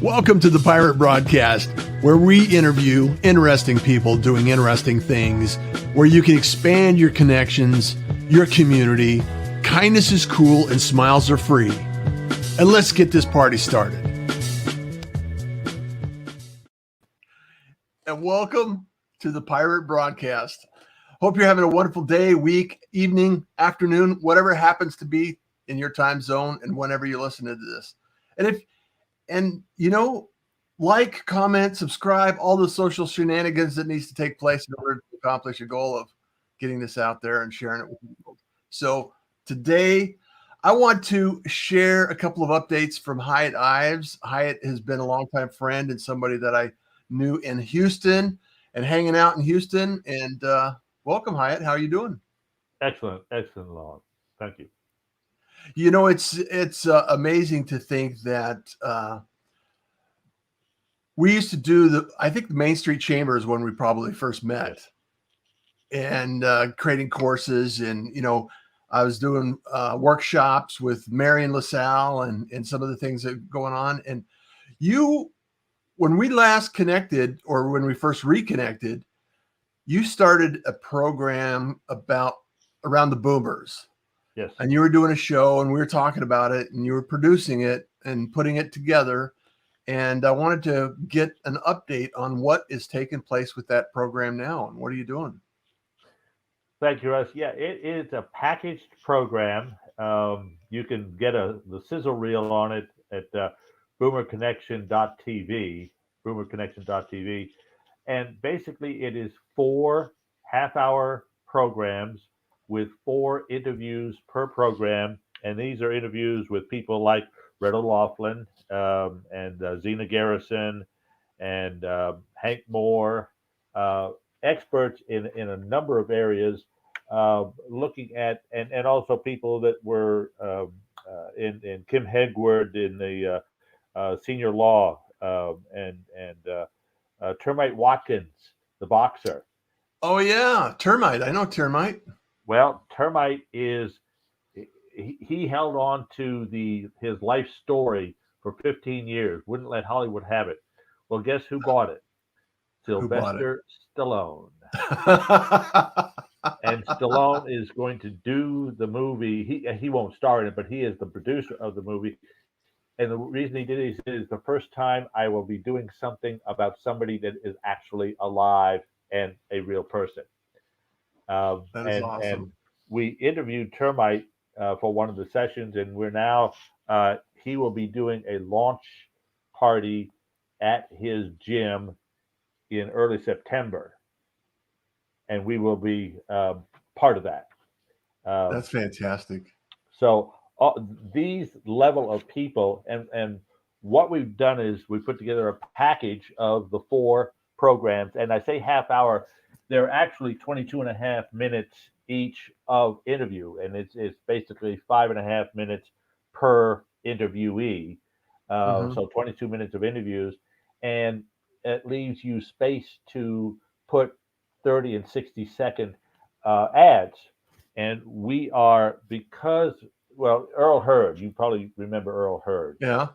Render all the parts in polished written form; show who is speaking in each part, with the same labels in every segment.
Speaker 1: Welcome to the Pirate Broadcast, where we interview interesting people doing interesting things, where you can expand your connections, your community. Kindness is cool and smiles are free. And let's get this party started. And welcome to the Pirate Broadcast. Hope you're having a wonderful day, week, evening, afternoon, whatever happens to be in your time zone and whenever you listen to this. And like, comment, subscribe, all the social shenanigans that needs to take place in order to accomplish a goal of getting this out there and sharing it with people. So today, I want to share a couple of updates from Hiett Ives. Hiett has been a longtime friend and somebody that I knew in Houston and hanging out in Houston. And welcome, Hiett. How are you doing?
Speaker 2: Excellent, Lon. Thank you.
Speaker 1: You know, it's amazing to think that we used to do I think the Main Street Chamber is when we probably first met, and creating courses. And, I was doing workshops with Marion LaSalle and some of the things that are going on. And when we last connected, or when we first reconnected, you started a program around the boomers.
Speaker 2: Yes.
Speaker 1: And you were doing a show and we were talking about it and you were producing it and putting it together. And I wanted to get an update on what is taking place with that program now. And what are you doing?
Speaker 2: Thank you, Russ. Yeah, it is a packaged program. You can get the sizzle reel on it at boomerconnection.tv. And basically it is 4 half-hour programs with 4 interviews per program. And these are interviews with people like Red O'Loughlin and Zena Garrison and Hank Moore, experts in a number of areas, looking at, and also people that were in Kim Hegward in the senior law, and Termite Watkins, the boxer.
Speaker 1: Oh, yeah. Termite. I know Termite.
Speaker 2: Well, Termite he held on to his life story for 15 years, wouldn't let Hollywood have it. Well, guess who bought it? Sylvester Stallone. And Stallone is going to do the movie. He won't star in it, but he is the producer of the movie. And the reason he did it is the first time I will be doing something about somebody that is actually alive and a real person.
Speaker 1: That is awesome.
Speaker 2: And we interviewed Termite for one of the sessions, and we're now he will be doing a launch party at his gym in early September, and we will be part of that.
Speaker 1: That's fantastic.
Speaker 2: So these level of people, and what we've done is we put together a package of the 4 programs, and I say half hour, they're actually 22 and a half minutes each of interview, and it's basically 5.5 minutes per interviewee. So 22 minutes of interviews, and it leaves you space to put 30 and 60-second ads. And we are, Earl Hurd, you probably remember Earl Hurd.
Speaker 1: Yeah.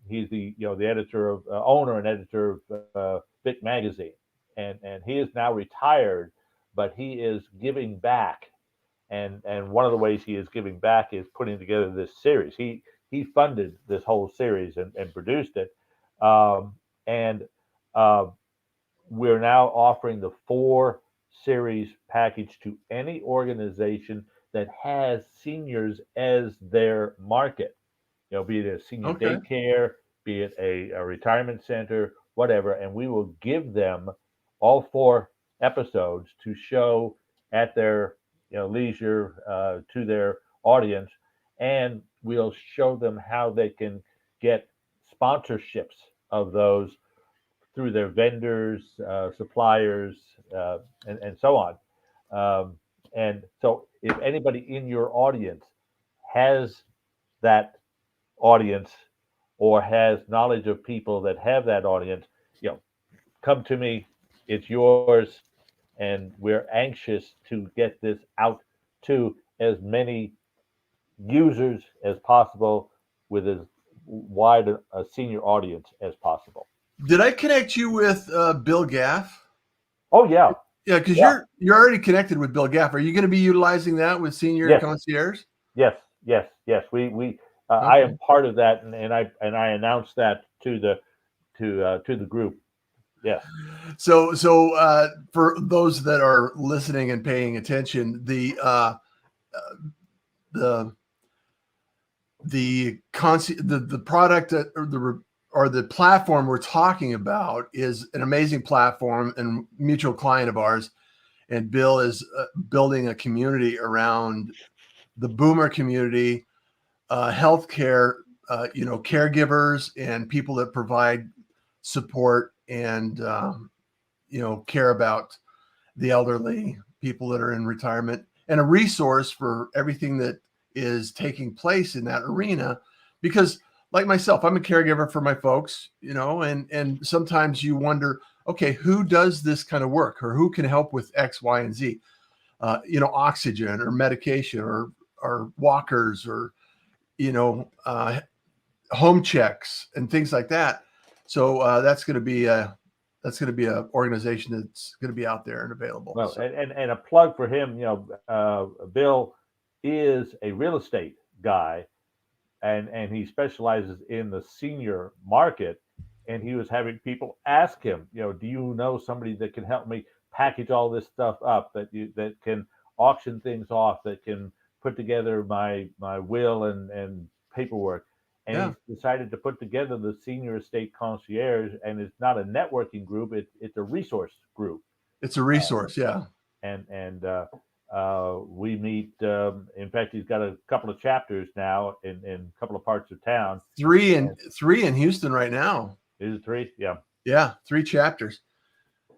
Speaker 2: He's the editor of owner and editor of Vic Magazine, and he is now retired, but he is giving back, and one of the ways he is giving back is putting together this series. He funded this whole series and produced it, and we're now offering the 4 series package to any organization that has seniors as their market. Be it a senior daycare, be it a retirement center, whatever, and we will give them all 4 episodes to show at their leisure to their audience, and we'll show them how they can get sponsorships of those through their vendors, suppliers, and so on. And so if anybody in your audience has that audience or has knowledge of people that have that audience, come to me. It's yours. And we're anxious to get this out to as many users as possible with as wide a senior audience as possible.
Speaker 1: Did I connect you with Bill Gaff?
Speaker 2: Oh yeah,
Speaker 1: Yeah, because
Speaker 2: yeah,
Speaker 1: you're already connected with Bill Gaff. Are you going to be utilizing that with Senior
Speaker 2: yes,
Speaker 1: Concierge?
Speaker 2: yes. We I am
Speaker 1: Okay.
Speaker 2: part of that, and I announced that to the group. Yes.
Speaker 1: So for those that are listening and paying attention, the the product that, or the platform we're talking about is an amazing platform and mutual client of ours. And Bill is building a community around the boomer community, healthcare, caregivers and people that provide support and care about the elderly, people that are in retirement, and a resource for everything that is taking place in that arena. Because, like myself, I'm a caregiver for my folks, and sometimes you wonder, okay, who does this kind of work, or who can help with X, Y, and Z? Oxygen or medication or walkers or you know home checks and things like that. So that's going to be a organization that's going to be out there and available.
Speaker 2: Well,
Speaker 1: So
Speaker 2: and a plug for him. Bill is a real estate guy, and he specializes in the senior market. And he was having people ask him, do you know somebody that can help me package all this stuff up, that can auction things off, that can put together my will and paperwork. And
Speaker 1: yeah,
Speaker 2: he's decided to put together the Senior Estate Concierge, and it's not a networking group; it's a resource group.
Speaker 1: it's a resource. Yeah,
Speaker 2: And we meet. In fact, he's got a couple of chapters now in a couple of parts of town. And
Speaker 1: three in Houston right now.
Speaker 2: is it three? Yeah.
Speaker 1: Yeah, three chapters.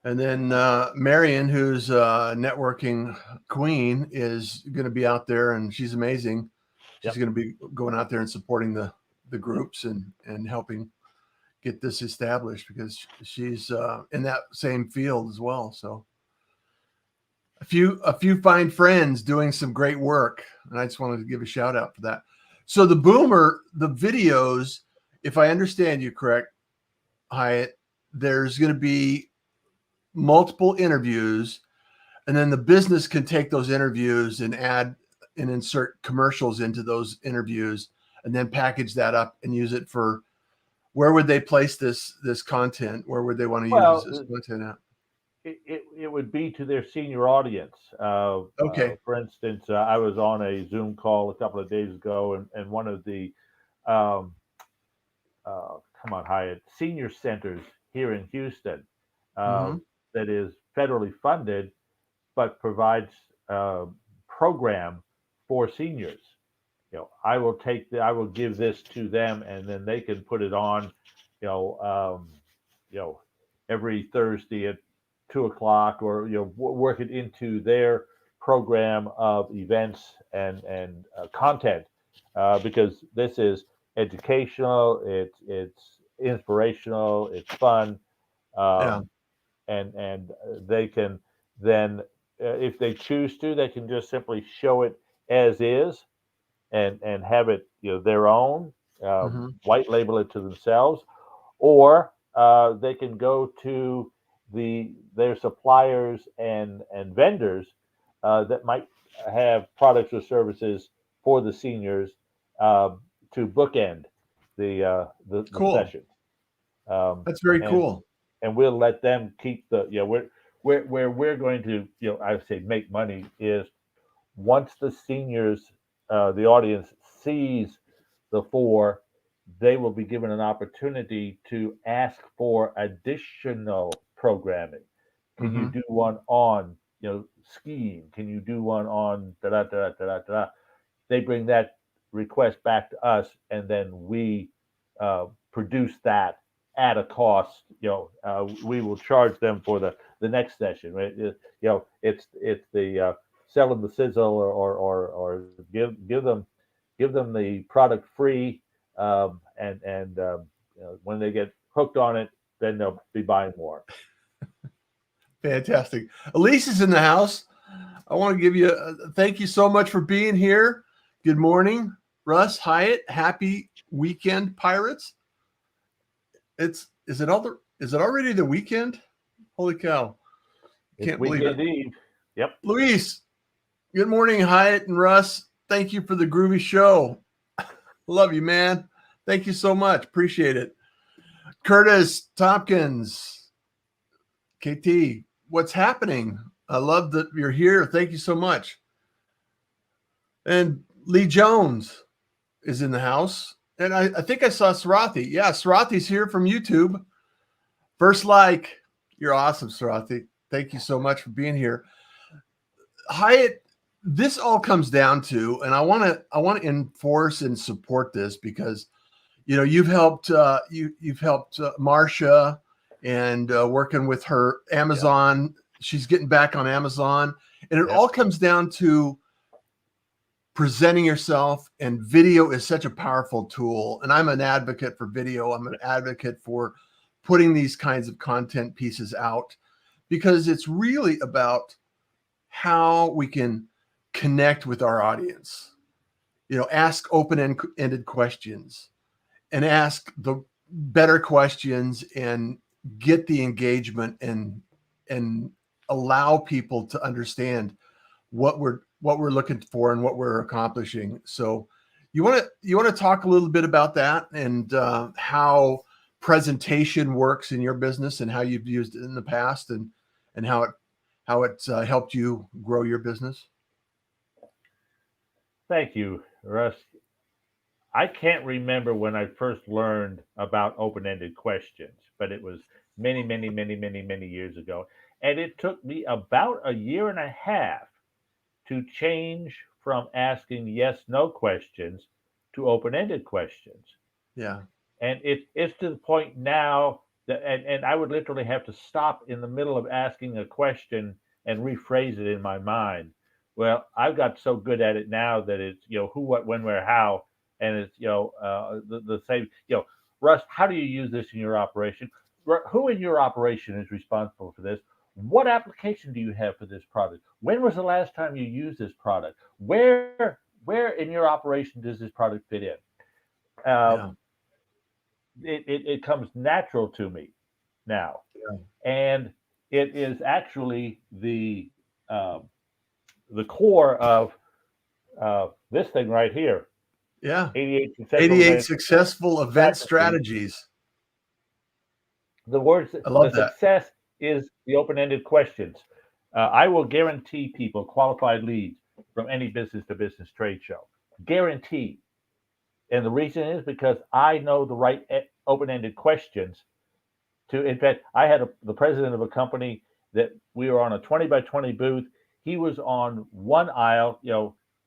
Speaker 1: And then Marion, who's networking queen, is going to be out there, and she's amazing. She's
Speaker 2: Yep.
Speaker 1: going to be going out there and supporting the groups and helping get this established because she's in that same field as well. So a few fine friends doing some great work, and I just wanted to give a shout out for that. So the videos, if I understand you correct, Hiett, there's going to be multiple interviews, and then the business can take those interviews and add and insert commercials into those interviews, and then package that up and use it for. Where would they place this content? Where would they want to use this
Speaker 2: Well,
Speaker 1: content at?
Speaker 2: it would be to their senior audience.
Speaker 1: Okay.
Speaker 2: For instance, I was on a Zoom call a couple of days ago, and one of the um, come on, Hiett, senior centers here in Houston, uh,
Speaker 1: Mm-hmm.
Speaker 2: that is federally funded, but provides uh, program for seniors. I will give this to them, and then they can put it on, you know, um, you know, every Thursday at 2 o'clock, or work it into their program of events and content, because this is educational, it's inspirational, it's fun,
Speaker 1: Yeah.
Speaker 2: um, and they can then, if they choose to, they can just simply show it as is, and have it their own,
Speaker 1: Mm-hmm.
Speaker 2: white label it to themselves, or they can go to their suppliers and vendors that might have products or services for the seniors, um, to bookend the
Speaker 1: Cool.
Speaker 2: session, um,
Speaker 1: That's very
Speaker 2: and
Speaker 1: cool.
Speaker 2: and we'll let them keep the where we're going to, I would say, make money is once the seniors, the audience sees the four, they will be given an opportunity to ask for additional programming. Can you
Speaker 1: Mm-hmm.
Speaker 2: do one on, skiing? Can you do one on da da da da da da? They bring that request back to us, and then we produce that at a cost. We will charge them for the next session. Right? It's the sell them the sizzle, or give them the product free, and when they get hooked on it, then they'll be buying more.
Speaker 1: Fantastic. Elise is in the house. I want to give you thank you so much for being here. Good morning. Russ, Hiett, happy weekend, Pirates. Is it already the weekend? Holy cow.
Speaker 2: It's
Speaker 1: Can't believe it.
Speaker 2: weekend eve. Yep.
Speaker 1: Luis, good morning, Hiett and Russ. Thank you for the groovy show. Love you, man. Thank you so much. Appreciate it. Curtis Tompkins, KT, what's happening? I love that you're here. Thank you so much. And Lee Jones is in the house. And I think I saw Sarathi. Yeah, Sarathi's here from YouTube. First like. You're awesome, Sarathi. Thank you so much for being here. Hiett, this all comes down to, and I want to enforce and support this because you've helped Marcia and working with her Amazon. Yep. She's getting back on Amazon, and it all comes down to presenting yourself, and video is such a powerful tool. And I'm an advocate for video. I'm an advocate for putting these kinds of content pieces out because it's really about how we can connect with our audience. Ask open-ended questions and ask the better questions and get the engagement and allow people to understand what we're looking for and what we're accomplishing. So you want to talk a little bit about that and how presentation works in your business and how you've used it in the past and how it's helped you grow your business?
Speaker 2: Thank you, Russ. I can't remember when I first learned about open-ended questions, but it was many, many, many, many, many years ago. And it took me about a year and a half to change from asking yes/no questions to open-ended questions.
Speaker 1: Yeah.
Speaker 2: And it's to the point now that, and I would literally have to stop in the middle of asking a question and rephrase it in my mind. Well, I've got so good at it now that it's, who, what, when, where, how, and it's, the same, Russ, how do you use this in your operation? Who in your operation is responsible for this? What application do you have for this product? When was the last time you used this product? Where in your operation does this product fit in? It comes natural to me now, and it is actually the core of this thing right here.
Speaker 1: Yeah,
Speaker 2: 88
Speaker 1: successful event strategies.
Speaker 2: The words,
Speaker 1: I love
Speaker 2: the success is the open-ended questions. I will guarantee people qualified leads from any business-to-business trade show. Guaranteed. And the reason is because I know the right open-ended questions to. In fact, I had the president of a company that we were on a 20 by 20 booth. He was on one aisle,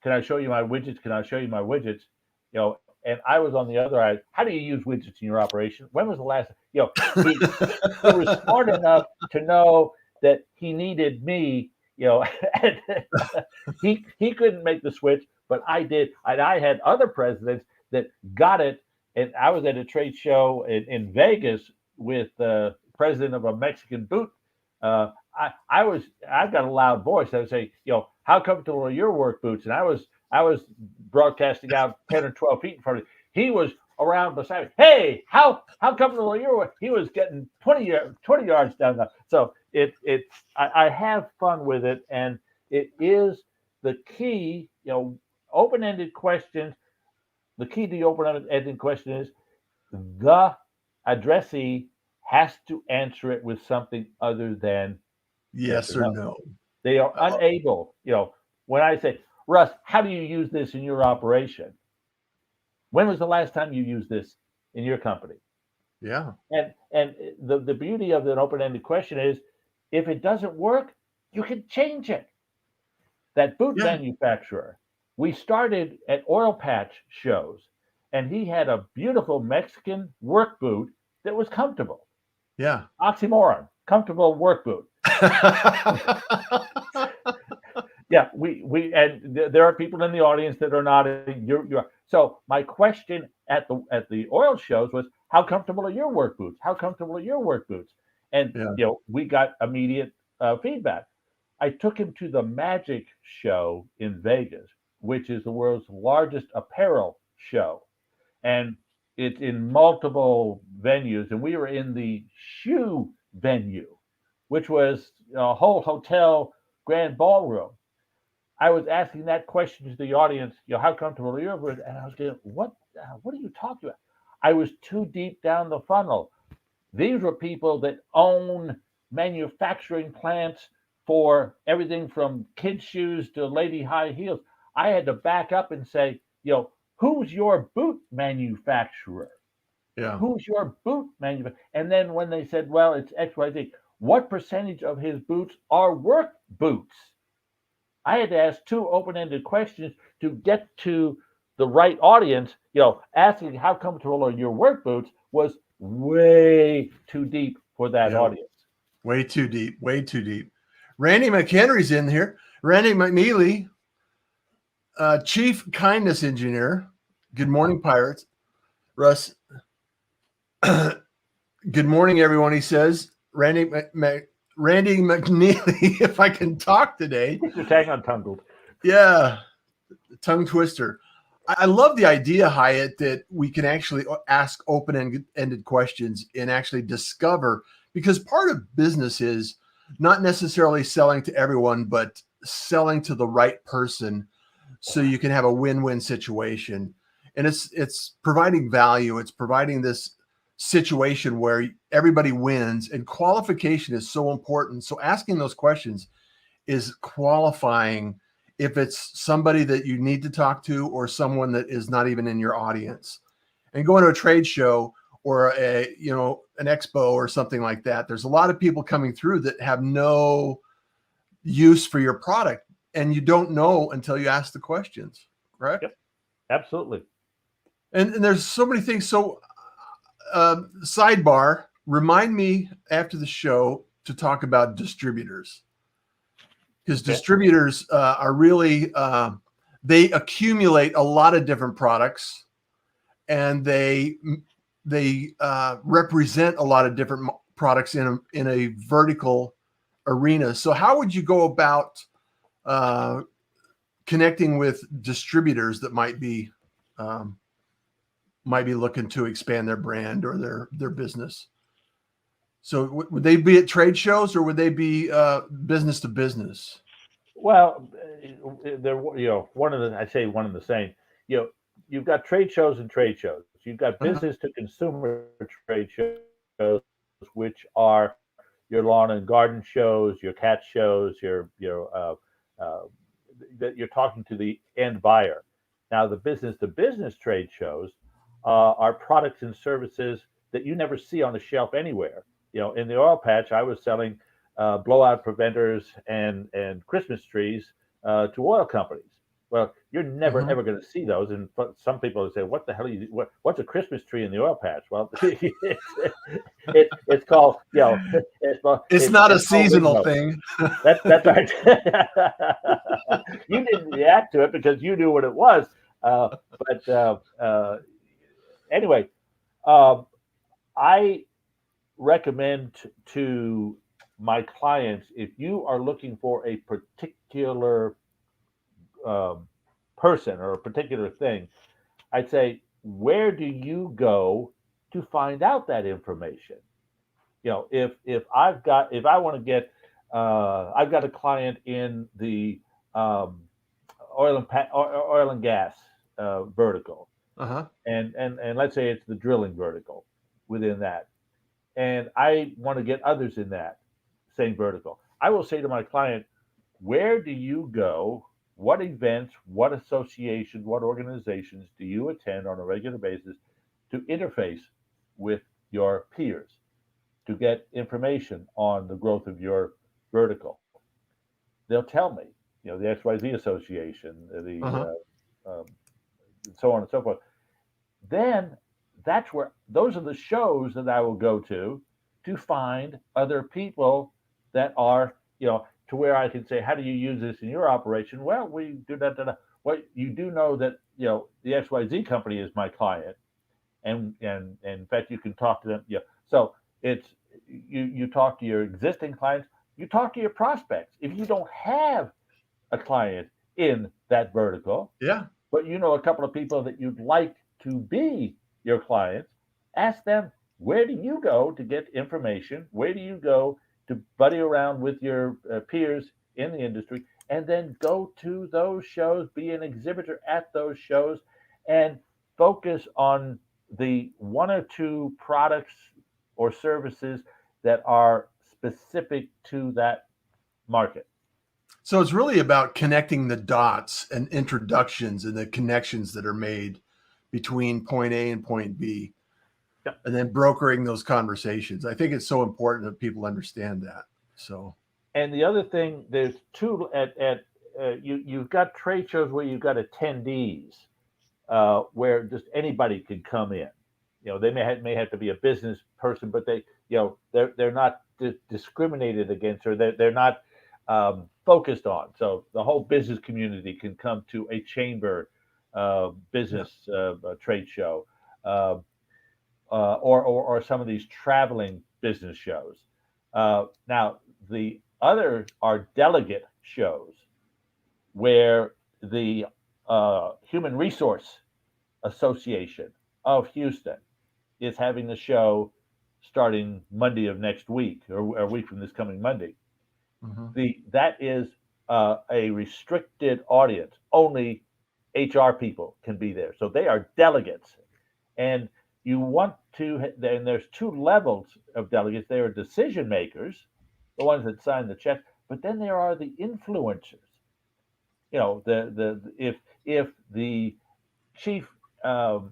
Speaker 2: can I show you my widgets? Can I show you my widgets? And I was on the other aisle. How do you use widgets in your operation? When was the last, he was smart enough to know that he needed me, and he couldn't make the switch, but I did. And I had other presidents that got it. And I was at a trade show in Vegas with the president of a Mexican boot. I've got a loud voice. I would say, how comfortable are your work boots? And I was broadcasting out 10 or 12 feet in front of him. He was around beside me. Hey, how comfortable are your work? He was getting 20 yards down there. So I have fun with it, and it is the key, open-ended questions. The key to the open-ended question is the addressee has to answer it with something other than
Speaker 1: yes or no.
Speaker 2: They are unable, when I say, Russ, how do you use this in your operation? When was the last time you used this in your company?
Speaker 1: Yeah.
Speaker 2: And the beauty of an open-ended question is if it doesn't work, you can change it. That boot manufacturer, we started at oil patch shows, and he had a beautiful Mexican work boot that was comfortable.
Speaker 1: Yeah.
Speaker 2: Oxymoron, comfortable work boot. Yeah, we and there are people in the audience that are not. You're. So my question at the oil shows was, how comfortable are your work boots? How comfortable are your work boots? And we got immediate feedback. I took him to the Magic Show in Vegas, which is the world's largest apparel show, and it's in multiple venues, and we were in the shoe venue, which was a whole hotel grand ballroom. I was asking that question to the audience, how comfortable are you with? And I was going, what are you talking about? I was too deep down the funnel. These were people that own manufacturing plants for everything from kids' shoes to lady high heels. I had to back up and say, who's your boot manufacturer?
Speaker 1: Yeah.
Speaker 2: Who's your boot manufacturer? And then when they said, well, it's XYZ, what percentage of his boots are work boots? I had to ask two open-ended questions to get to the right audience. Asking how comfortable are your work boots was way too deep for that
Speaker 1: Yeah.
Speaker 2: audience.
Speaker 1: Way too deep. Way too deep. Randy McHenry's in here. Randy McNeely, Chief Kindness Engineer. Good morning, Pirates. Russ. Good morning, everyone. He says, Randy McNeely, if I can talk today.
Speaker 2: Get your tag untangled.
Speaker 1: Yeah, tongue twister. I love the idea, Hiett, that we can actually ask open-ended questions and actually discover, because part of business is not necessarily selling to everyone, but selling to the right person so you can have a win-win situation. And it's providing value. It's providing this situation where everybody wins, and qualification is so important. So asking those questions is qualifying if it's somebody that you need to talk to or someone that is not even in your audience. And going to a trade show or an expo or something like that, there's a lot of people coming through that have no use for your product, and you don't know until you ask the questions, correct?
Speaker 2: Yep, absolutely.
Speaker 1: And there's so many things. So sidebar, remind me after the show to talk about distributors, because distributors are really they accumulate a lot of different products, and they represent a lot of different products in a vertical arena. So how would you go about connecting with distributors that might be looking to expand their brand or their business? So would they be at trade shows, or would they be business to business?
Speaker 2: Well, they're one of the, I say one and the same. You've got trade shows and trade shows. You've got business to consumer trade shows, which are your lawn and garden shows, your cat shows, that you're talking to the end buyer. Now, the business to business trade shows are products and services that you never see on the shelf anywhere. In the oil patch, I was selling blowout preventers and Christmas trees to oil companies. Well, you're never ever going to see those, and some people would say, "What the hell are you? What's a Christmas tree in the oil patch?" Well, it's called
Speaker 1: it's not a seasonal thing.
Speaker 2: That's right. You didn't react to it because you knew what it was, anyway, I recommend to my clients, if you are looking for a particular person or a particular thing, I'd say, where do you go to find out that information? If I want to get, I've got a client in the oil and gas vertical, and let's say it's the drilling vertical within that, and I want to get others in that same vertical. I will say to my client, where do you go? What events, what associations, what organizations do you attend on a regular basis to interface with your peers to get information on the growth of your vertical? They'll tell me, the XYZ Association, so on and so forth. Then those are the shows that I will go to find other people that are, to where I can say, how do you use this in your operation? Well, we do that. Well, you do know that, the XYZ company is my client. And in fact, you can talk to them. Yeah. So it's, you talk to your existing clients, you talk to your prospects. If you don't have a client in that vertical,
Speaker 1: yeah,
Speaker 2: but you know a couple of people that you'd like to be your clients, ask them, where do you go to get information? Where do you go to buddy around with your peers in the industry? And then go to those shows, be an exhibitor at those shows, and focus on the one or two products or services that are specific to that market.
Speaker 1: So it's really about connecting the dots and introductions and the connections that are made between point A and point B,
Speaker 2: Yep.
Speaker 1: and then brokering those conversations. I think it's so important that people understand that. So,
Speaker 2: And the other thing, there's two at you've got trade shows where you've got attendees where just anybody could come in. You know, they may have to be a business person, but they, you know, they're not discriminated against, or they're not focused on. So the whole business community can come to a chamber business trade show, uh, or some of these traveling business shows. Now the other are delegate shows where the Human Resource Association of Houston is having a show starting Monday of next week, or a week from this coming Monday.
Speaker 1: mhm.
Speaker 2: That is a restricted audience. Only HR people can be there, so they are delegates, and you want to. And there's two levels of delegates. There are decision makers, the ones that sign the check, but then there are the influencers. You know, the if the chief um,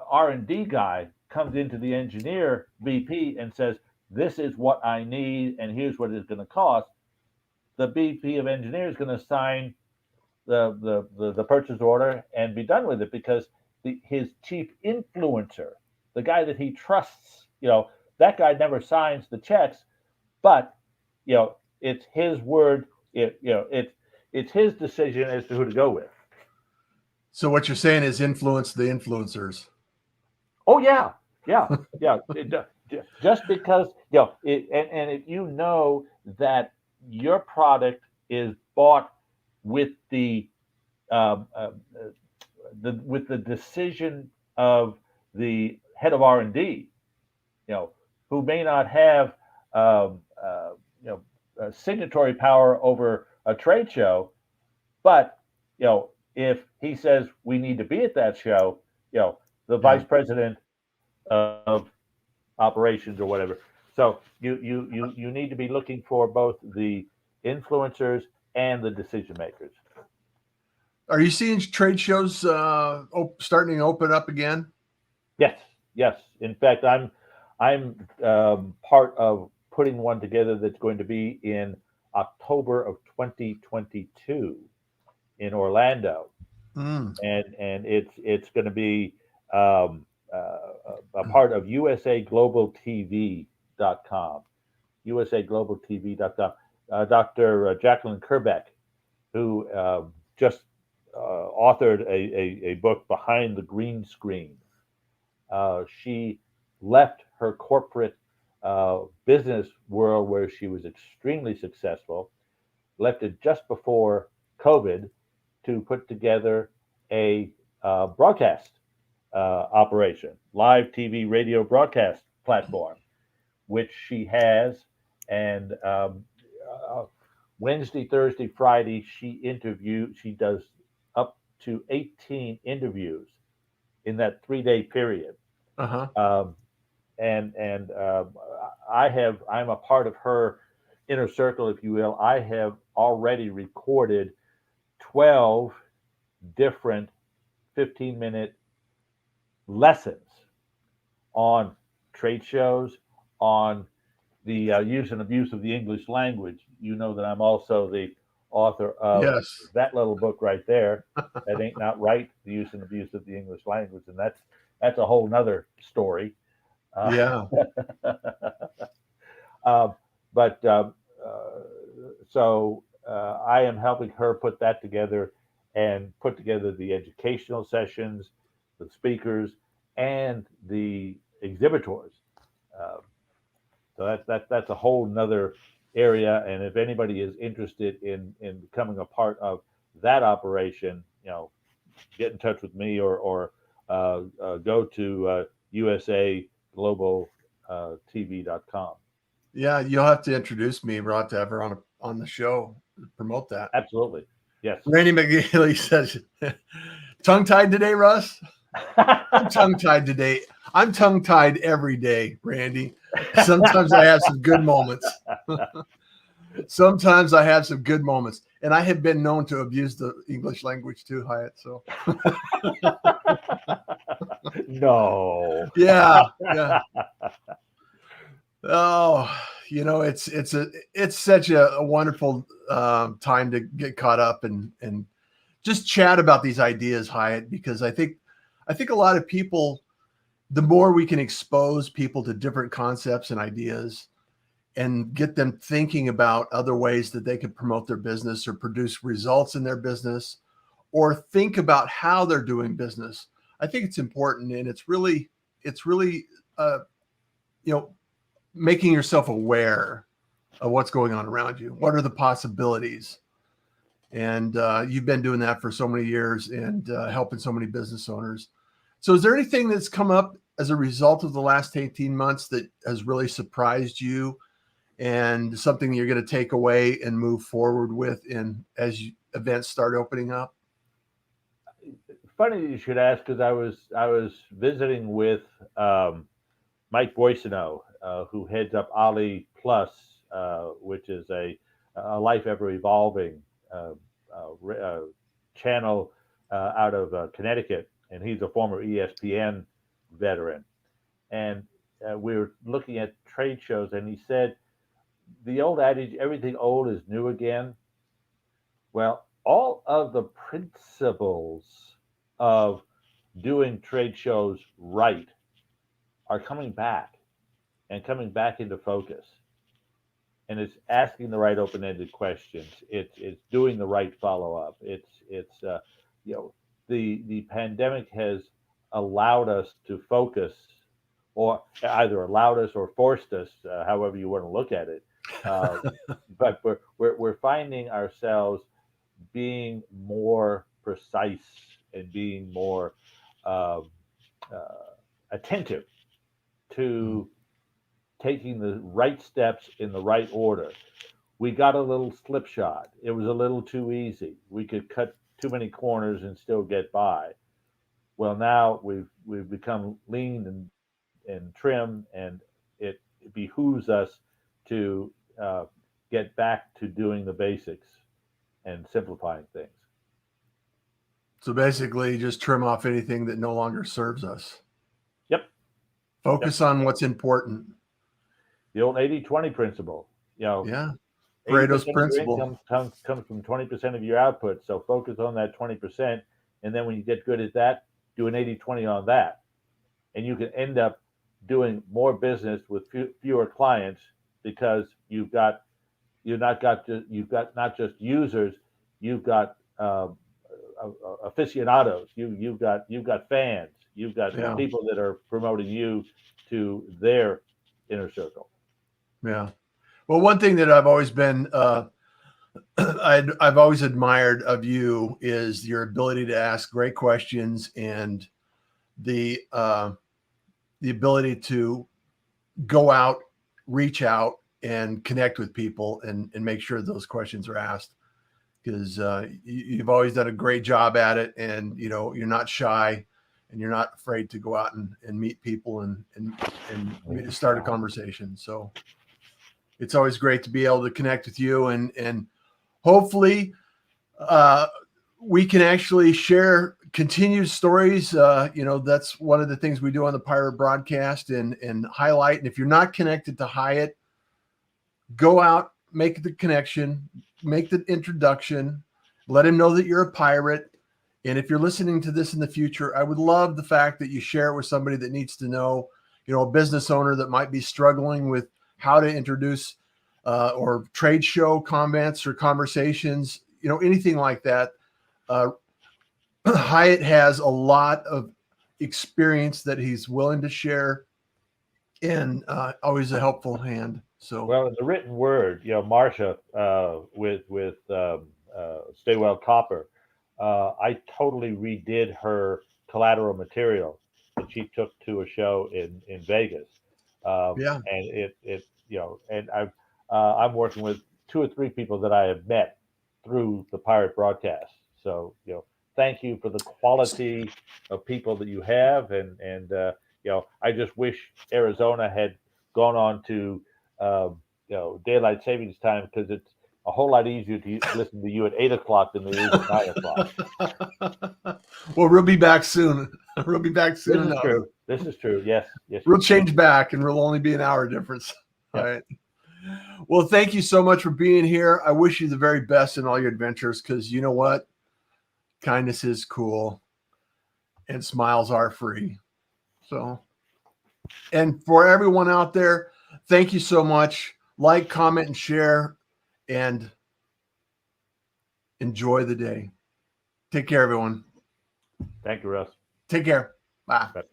Speaker 2: R&D guy comes into the engineer VP and says, "This is what I need, and here's what it's going to cost," the VP of engineer is going to sign the purchase order and be done with it, because his chief influencer, the guy that he trusts, you know, that guy never signs the checks, but you know, it's his word. It's his decision as to who to go with.
Speaker 1: So what you're saying is influence the influencers.
Speaker 2: Oh yeah, yeah, yeah. Just because, you know, and if you know that your product is bought with um, uh, with the decision of the head of R&D, you know, who may not have um, uh, you know signatory power over a trade show, but you know, if he says we need to be at that show, you know, the
Speaker 1: Yeah.
Speaker 2: vice president of operations or whatever. So you need to be looking for both the influencers and the decision makers.
Speaker 1: Are you seeing trade shows starting to open up again?
Speaker 2: Yes, yes. In fact, I'm part of putting one together that's going to be in October of 2022 in Orlando,
Speaker 1: Mm.
Speaker 2: and it's going to be um, a part of usaglobaltv.com, usaglobaltv.com. Dr. Jacqueline Kerbeck, who just authored a book, Behind the Green Screen. She left her corporate business world where she was extremely successful, left it just before COVID to put together a broadcast operation, live TV, radio broadcast platform, which she has. And uh, Wednesday, Thursday, Friday, she does up to 18 interviews in that 3 day period.
Speaker 1: Uh-huh.
Speaker 2: Um, and I'm a part of her inner circle, if you will. I have already recorded 12 different 15-minute lessons on trade shows, on the use and abuse of the English language. You know that I'm also the author of
Speaker 1: Yes.
Speaker 2: that little book right there, That Ain't Not Right, The Use and Abuse of the English Language. And that's a whole nother story. Uh,
Speaker 1: Yeah.
Speaker 2: um, but so I am helping her put that together and put together the educational sessions, the speakers, and the exhibitors. Uh, so that's a whole nother area. And if anybody is interested in becoming a part of that operation, you know, get in touch with me or go to usaglobaltv.com.
Speaker 1: Yeah, you'll have to introduce me. We'll have to have her on the show to promote that.
Speaker 2: Absolutely. Yes.
Speaker 1: Randy McGeely says, tongue tied today, Russ? I'm tongue tied today. I'm tongue tied every day, Randy. Sometimes I have some good moments. Sometimes I have some good moments. And I have been known to abuse the English language too, Hiett. So
Speaker 2: No.
Speaker 1: yeah. Oh, it's such a wonderful time to get caught up and just chat about these ideas, Hiett, because I think a lot of people, the more we can expose people to different concepts and ideas and get them thinking about other ways that they could promote their business or produce results in their business or think about how they're doing business. I think it's important, and it's really uh, making yourself aware of what's going on around you. What are the possibilities? And you've been doing that for so many years and helping so many business owners. So is there anything that's come up as a result of the last 18 months that has really surprised you and something you're going to take away and move forward with as events start opening up?
Speaker 2: Funny you should ask, because I was visiting with Mike Boyciano, who heads up Ali Plus, which is a life ever evolving channel out of Connecticut, and he's a former ESPN veteran. And we were looking at trade shows, and he said the old adage, everything old is new again. Well, all of the principles of doing trade shows right are coming back and coming back into focus. And it's asking the right open-ended questions. It's doing the right follow-up. It's the pandemic has allowed us to focus, or either allowed us or forced us, however you want to look at it. But we're finding ourselves being more precise and being more uh, attentive to taking the right steps in the right order. We got a little slipshod. It was a little too easy. We could cut too many corners and still get by. Well, now we've become lean and trim, and it behooves us to get back to doing the basics and simplifying things.
Speaker 1: So basically, just trim off anything that no longer serves us.
Speaker 2: Yep.
Speaker 1: Focus on what's important.
Speaker 2: The old 80-20 principle.
Speaker 1: Yeah.
Speaker 2: 80%
Speaker 1: Pareto's
Speaker 2: of your
Speaker 1: principle.
Speaker 2: income comes from 20% of your output. So focus on that 20%. And then when you get good at that, do an 80-20 on that. And you can end up doing more business with fewer clients, because you've got not just users, you've got aficionados, you've got fans, you've got people that are promoting you to their inner circle.
Speaker 1: Yeah. Well, one thing that I've always been I've always admired of you is your ability to ask great questions and the ability to go out, reach out, and connect with people and make sure those questions are asked, because you've always done a great job at it, and you're not shy and you're not afraid to go out and meet people and start a conversation. So it's always great to be able to connect with you, and hopefully we can actually share continued stories. That's one of the things we do on the Pirate Broadcast and highlight. And if you're not connected to Hiett, go out, make the connection, make the introduction, let him know that you're a pirate. And if you're listening to this in the future, I would love the fact that you share it with somebody that needs to know, a business owner that might be struggling with how to introduce or trade show comments or conversations, anything like that. Hiett has a lot of experience that he's willing to share, and always a helpful hand. So,
Speaker 2: well, in the written word, Marsha with Stay Well Copper, I totally redid her collateral material that she took to a show in Vegas,
Speaker 1: Yeah.
Speaker 2: and and I'm working with 2 or 3 people that I have met through the pirate broadcast. So thank you for the quality of people that you have, and I just wish Arizona had gone on to daylight savings time, because it's a whole lot easier to listen to you at 8 o'clock than it is at 9 o'clock.
Speaker 1: Well, we'll be back soon. We'll be back soon
Speaker 2: This is
Speaker 1: enough.
Speaker 2: true. This is true. Yes. Yes.
Speaker 1: We'll change back, and we'll only be an hour difference. All right. Well, thank you so much for being here. I wish you the very best in all your adventures, because you know what? Kindness is cool, and smiles are free. So, and for everyone out there, thank you so much. Like, comment, and share, and enjoy the day. Take care, everyone.
Speaker 2: Thank you, Russ.
Speaker 1: Take care. Bye.
Speaker 2: Bye.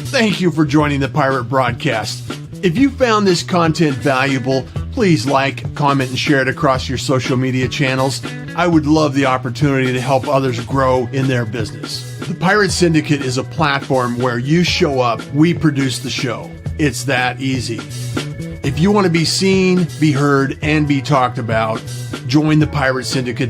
Speaker 1: Thank you for joining the Pirate Broadcast. If you found this content valuable, please like, comment, and share it across your social media channels. I would love the opportunity to help others grow in their business. The Pirate Syndicate is a platform where you show up, we produce the show. It's that easy. If you want to be seen, be heard, and be talked about, join the Pirate Syndicate